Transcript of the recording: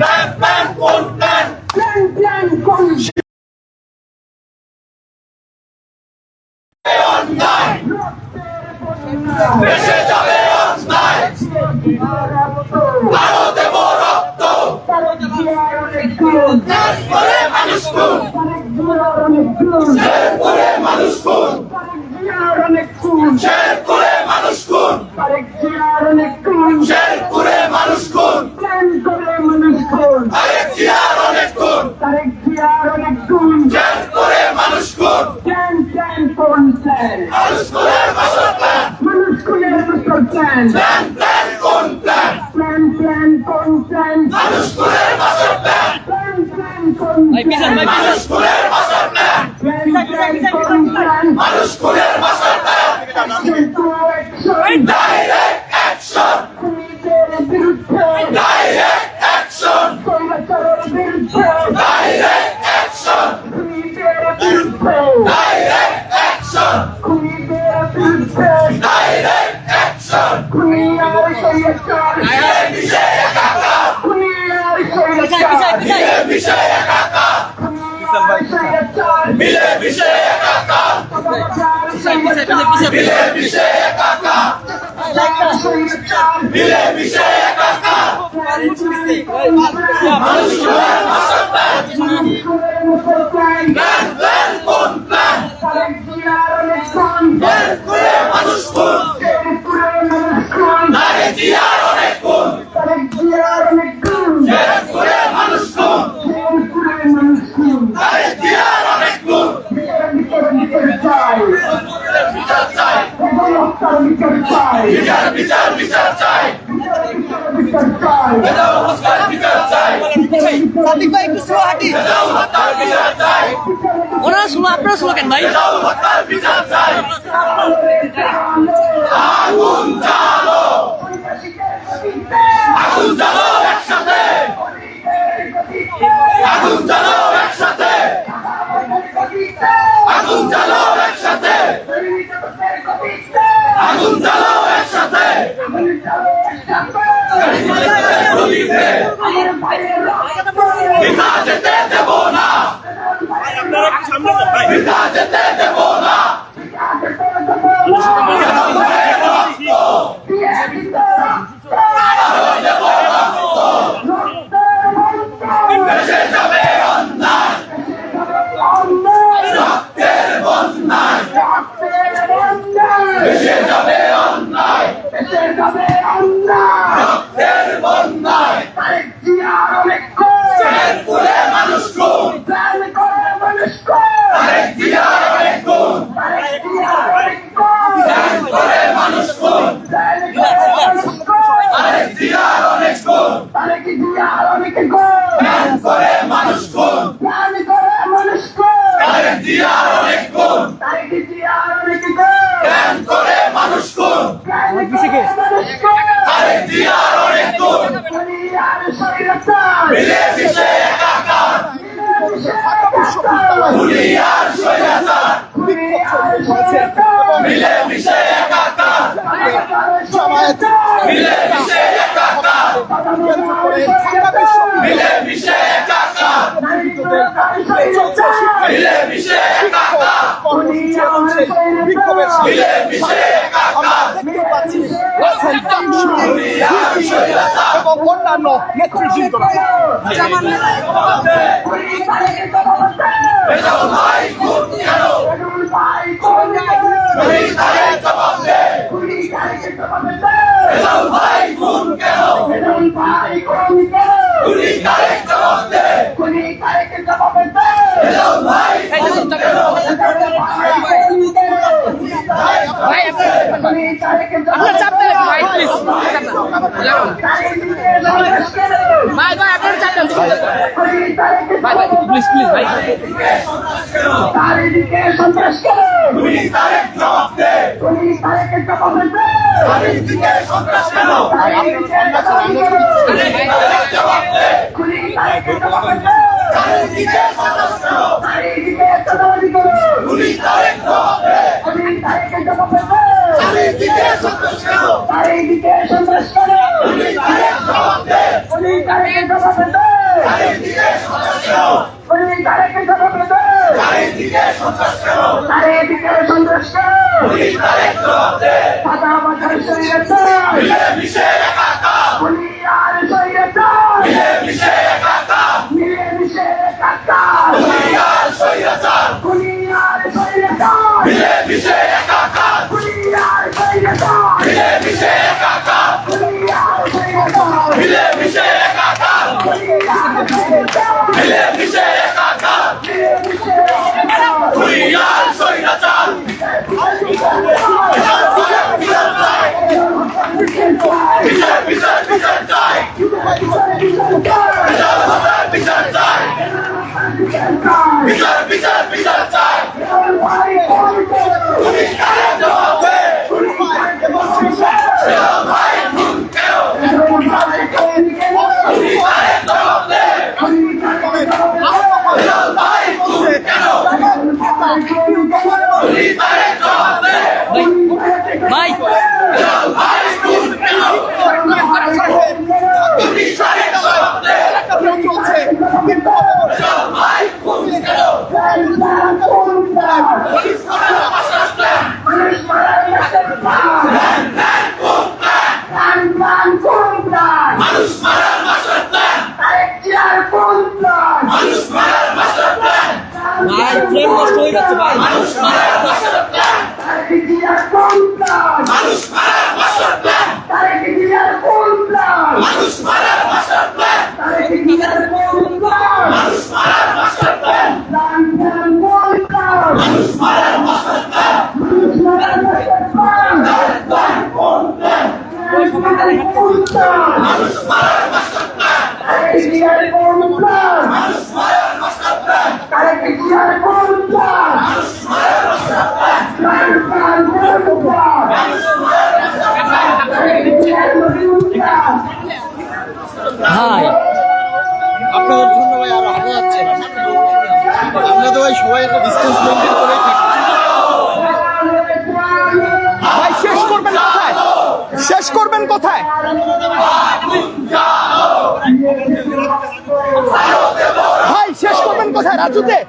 Plan কোন plan plan কোন অন্যায় দেশে যাবে অন্যায় আরো দেব রক্ত করে মানুষ খুন শের করে মানুষ খুন শের করে মানুষ খুন শের করে মানুষ খুন আরেক জিয়ার অনেক খুন শের করে মানুষ খুন মানুষ খুনের মাস্টার প্ল্যান প্ল্যান কোন প্ল্যান মানুষ খুনের মাস্টার প্ল্যান মানুষ খুনের মাস্টার প্ল্যান মানুষ খুনের master plan direct action direct action direct action direct action direct action মিলে মিশে একাকার মিলে মিশে একাকার মিলে মিশে একাকার মিলে মিশে একাকার মানুষ খুনের মাস্টার প্ল্যান প্ল্যান কোন প্ল্যান প্ল্যান করে মানুষ খুন আরে জিয়ার অনেক খুন শের করে মানুষ খুন আরে জিয়ার অনেক খুন বিচার চাই বিচার বিচার বিচার চাই বিচার চাই সাদিক ভাই একটু স্লো হাঁটি বিচার চাই ওরা স্লো আপনারা স্লো কেন ভাই বিচার চাই আগুন জ্বালো আগুন জ্বালো একসাথে আগুন জ্বালো একসাথে আগুন জ্বালো একসাথে আগুন জ্বালো একসাথে বৃথা যেতে দেব না বৃথা যেতে দেব না দেশে যাবে অন্যায় রক্তের বন্যায় দেশে যাবে অন্যায় রক্তের বন্যায় শের করে মানুষ খুন আরেক জিয়ার অনেক খুন শের করে মানুষ খুন আরেক জিয়ার অনেক খুন প্ল্যান করে মানুষ খুন আরেক জিয়ার অনেক খুন প্ল্যান করে মানুষ খুন আরেক জিয়ার অনেক খুন মিলে মিশে একাকার দুনিয়ার স্বৈরাচার মিলে মিশে একাকার মিলে মিশে একাকার মিলে মিশে একাকার মিলে মিশে একাকার মিলে মিশে একাকার দুনিয়ার স্বৈরাচার এবং অন্যান্য নেতৃবৃন্দরা বেদল ভাই খুন কেন গুলি তারে জবাব দে বেদল ভাই খুন কেন গুলি তারে জবাব দে বেদল ভাই খুন কেন আপনার চাপ দেন ভাই প্লিজ ভাই ভাই আপনার চাপ দেন ভাই ভাই প্লিজ প্লিজ ভাই গুলি তারে জবাব দে চারিদিকে সন্ত্রাস কেন জবাব দে চারিদিকে সন্ত্রাস কেন গুলি তারে জবাব দে চারিদিকে সন্ত্রাস কেন গুলি তারে জবাব দে তারেককে জবাবে দে। চারিদিকে সন্ত্রাস সাদা মাথার স্বৈরাচার মিলেমিশে একাকার দুনিয়ার স্বৈরাচার মিলেমিশে একাকার মিলেমিশে একাকার দুনিয়ার স্বৈরাচার মিলেমিশে একাকার দুনিয়ার স্বৈরাচার মিলেমিশে একাকার দুনিয়ার স্বৈরাচার মিলেমিশে একাকার দুনিয়ার স্বৈরাচার মিলেমিশে একাকার মিলেমিশে একাকার দুনিয়ার স্বৈরাচার ভাই ফ্রেম নষ্ট হয়ে যাচ্ছে ভাই ভাই আপনাদের জন্য ভাই আরো হাতে যাচ্ছে আমরা তো ভাই সবাই একটা ডিস্টেন্স মেনটেন করে ভাই শেষ করবেন কোথায় শেষ করবেন কোথায় ভাই শেষ করবেন কোথায় রাজুতে